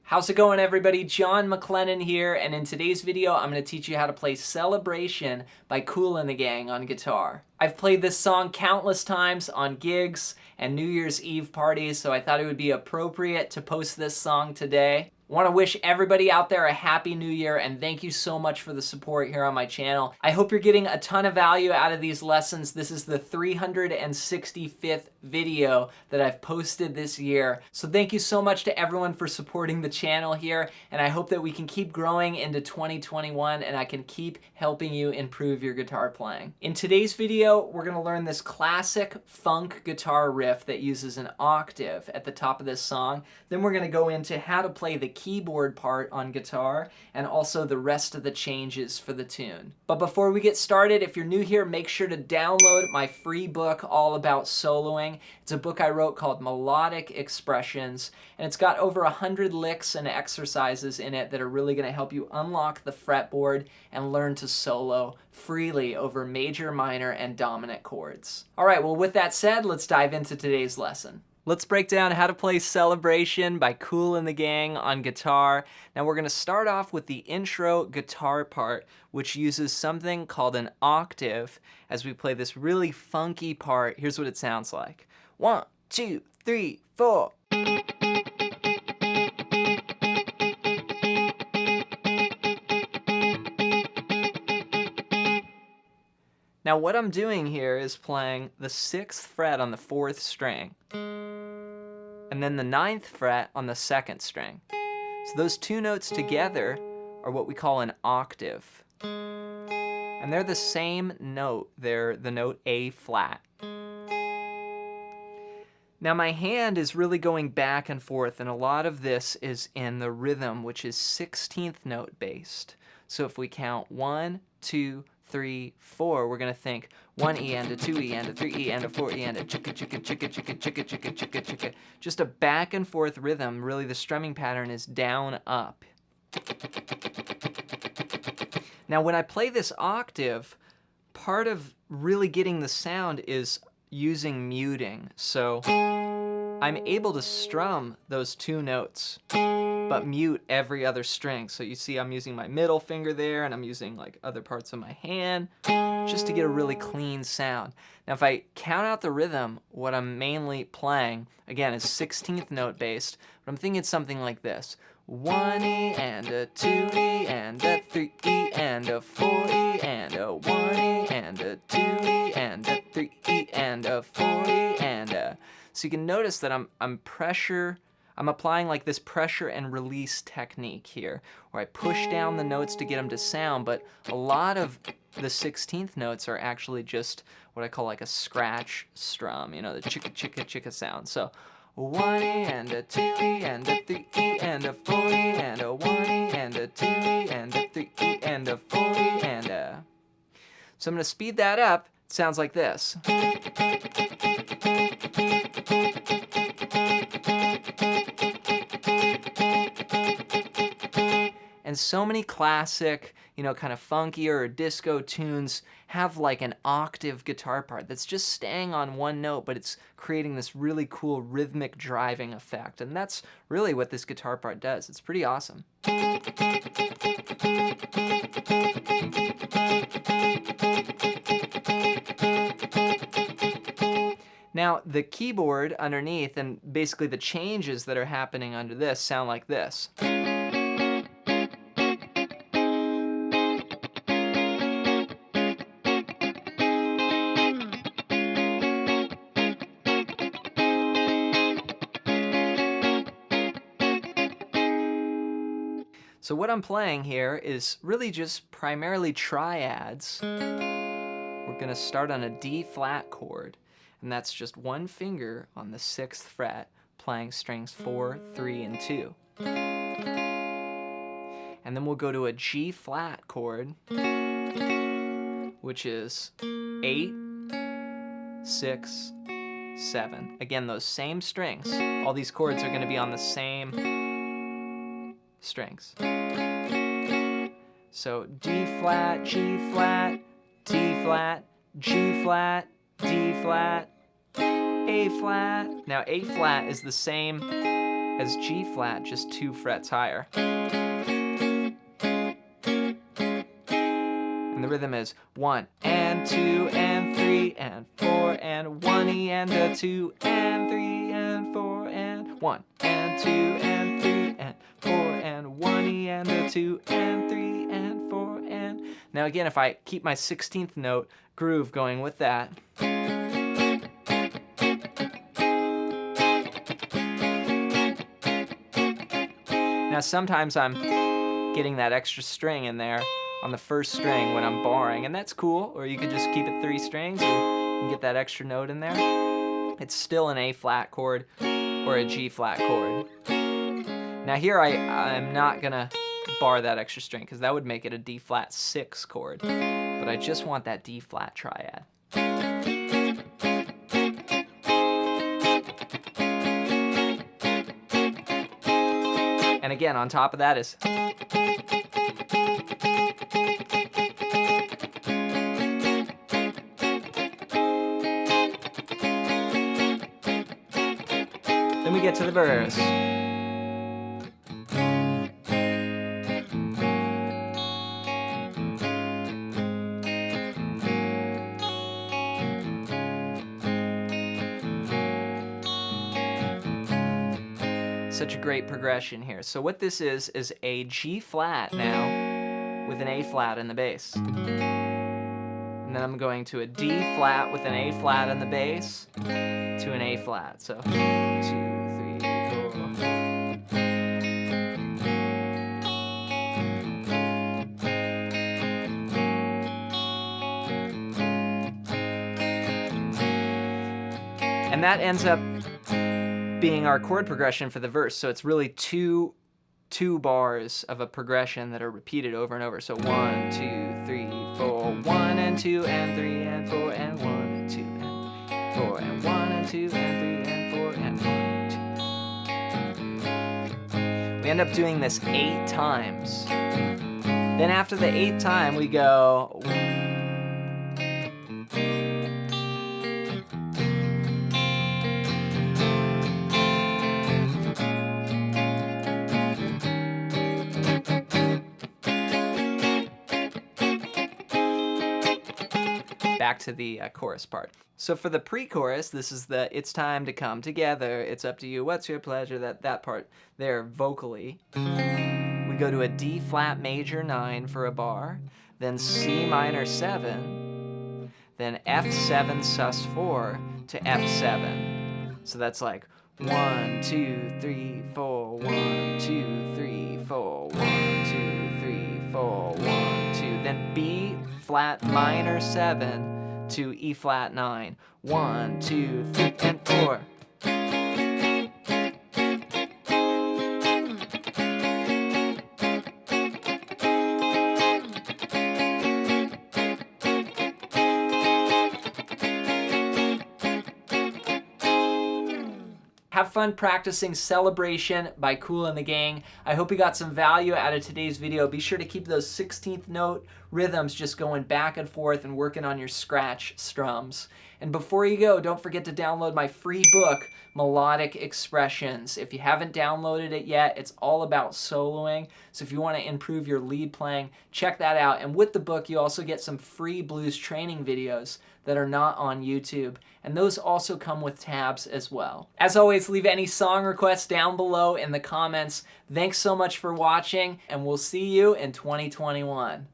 How's it going, everybody? John MacLennan here, and in today's video I'm going to teach you how to play Celebration by Kool the Gang on guitar. I've played this song countless times on gigs and New Year's Eve parties, so I thought it would be appropriate to post this song today. I want to wish everybody out there a happy new year, and thank you so much for the support here on my channel. I hope you're getting a ton of value out of these lessons. This is the 365th video that I've posted this year. So thank you so much to everyone for supporting the channel here, and I hope that we can keep growing into 2021 and I can keep helping you improve your guitar playing. In today's video, we're going to learn this classic funk guitar riff that uses an octave at the top of this song. Then we're going to go into how to play the keyboard part on guitar and also the rest of the changes for the tune. But before we get started, if you're new here, make sure to download my free book all about soloing. It's a book I wrote called Melodic Expressions, and it's got over 100 licks and exercises in it that are really going to help you unlock the fretboard and learn to solo freely over major, minor, and dominant chords. All right, well, with that said, let's dive into today's lesson. Let's break down how to play Celebration by Kool the Gang on guitar. Now we're going to start off with the intro guitar part, which uses something called an octave as we play this really funky part. Here's what it sounds like. 1, 2, 3, 4. Now what I'm doing here is playing the 6th fret on the 4th string, and then the 9th fret on the 2nd string. So those two notes together are what we call an octave. And they're the same note. They're the note A flat. Now my hand is really going back and forth, and a lot of this is in the rhythm, which is 16th note based. So if we count 1, 2, 3, 4, we're going to think 1 E and a 2 E and a 3 E and a 4 E and a chicka chicka chicka chicka chicka chicka chicka chicka. Just a back and forth rhythm. Really the strumming pattern is down up. Now when I play this octave, part of really getting the sound is using muting. So I'm able to strum those two notes but mute every other string. So you see I'm using my middle finger there, and I'm using like other parts of my hand just to get a really clean sound. Now if I count out the rhythm, what I'm mainly playing, again, is 16th note based, but I'm thinking it's something like this. 1 E and a 2 E and a 3 E and a 4 E and a 1 E and a 2 E and a 3 E and a 4 E and a... So you can notice that I'm applying like this pressure and release technique here, where I push down the notes to get them to sound, but a lot of the 16th notes are actually just what I call like a scratch strum, you know, the chicka chicka chicka sound. So 1 E and a 2 E and a 3 E and a 4 E and a 1 E and a 2 E and a 3 E and a 4 E and a... So I'm going to speed that up. It sounds like this. And so many classic, you know, kind of funkier or disco tunes have like an octave guitar part that's just staying on one note, but it's creating this really cool rhythmic driving effect. And that's really what this guitar part does. It's pretty awesome. Now, the keyboard underneath and basically the changes that are happening under this sound like this. So what I'm playing here is really just primarily triads. We're going to start on a D flat chord, and that's just one finger on the 6th fret playing strings 4, 3, and 2. And then we'll go to a G flat chord, which is 8, 6, 7. Again, those same strings. All these chords are going to be on the same strings. So D flat, G flat, D flat, G flat, D flat, A flat. Now A flat is the same as G flat, just 2 frets higher. And the rhythm is 1 and 2 and 3 and 4 and 1 E and a 2 and 3 and 4 and 1 and 2 and 3 and 4 and 1 E and a 2 and 3 and 4 and... Now again, if I keep my 16th note groove going with that. Now sometimes I'm getting that extra string in there on the first string when I'm barring, and that's cool, or you could just keep it 3 strings and get that extra note in there. It's still an A flat chord or a G flat chord. Now here I'm not gonna bar that extra string because that would make it a D flat 6 chord, but I just want that D flat triad. And again, on top of that is... Then we get to the verse. Such a great progression here. So what this is a G flat now with an A flat in the bass. And then I'm going to a D flat with an A flat in the bass to an A flat. So 2, 3, 4. And that ends up being our chord progression for the verse. So it's really two bars of a progression that are repeated over and over. So 1, 2, 3, 4, 1 and 2 and 3 and 4 and 1 and 2 and 4 and 1 and 2 and 3 and 4 and 1 and 2. We end up doing this 8 times. Then after the 8th time we go... back to the chorus part. So for the pre-chorus, this is the "It's time to come together, it's up to you, what's your pleasure," that part there vocally. We go to a D flat major 9 for a bar, then C minor 7, then F7 sus 4 to F7. So that's like 1, 2, 3, 4, 1, 2, 3, 4, 1, 2, 3, 4, 1, 2. Then B flat minor 7 to E flat 9. 1, 2, 3, and 4. Have fun practicing Celebration by Kool and the Gang. I hope you got some value out of today's video. Be sure to keep those 16th note rhythms just going back and forth and working on your scratch strums. And before you go, don't forget to download my free book, Melodic Expressions. If you haven't downloaded it yet, it's all about soloing. So if you want to improve your lead playing, check that out. And with the book, you also get some free blues training videos that are not on YouTube. And those also come with tabs as well. As always, leave any song requests down below in the comments. Thanks so much for watching, and we'll see you in 2021.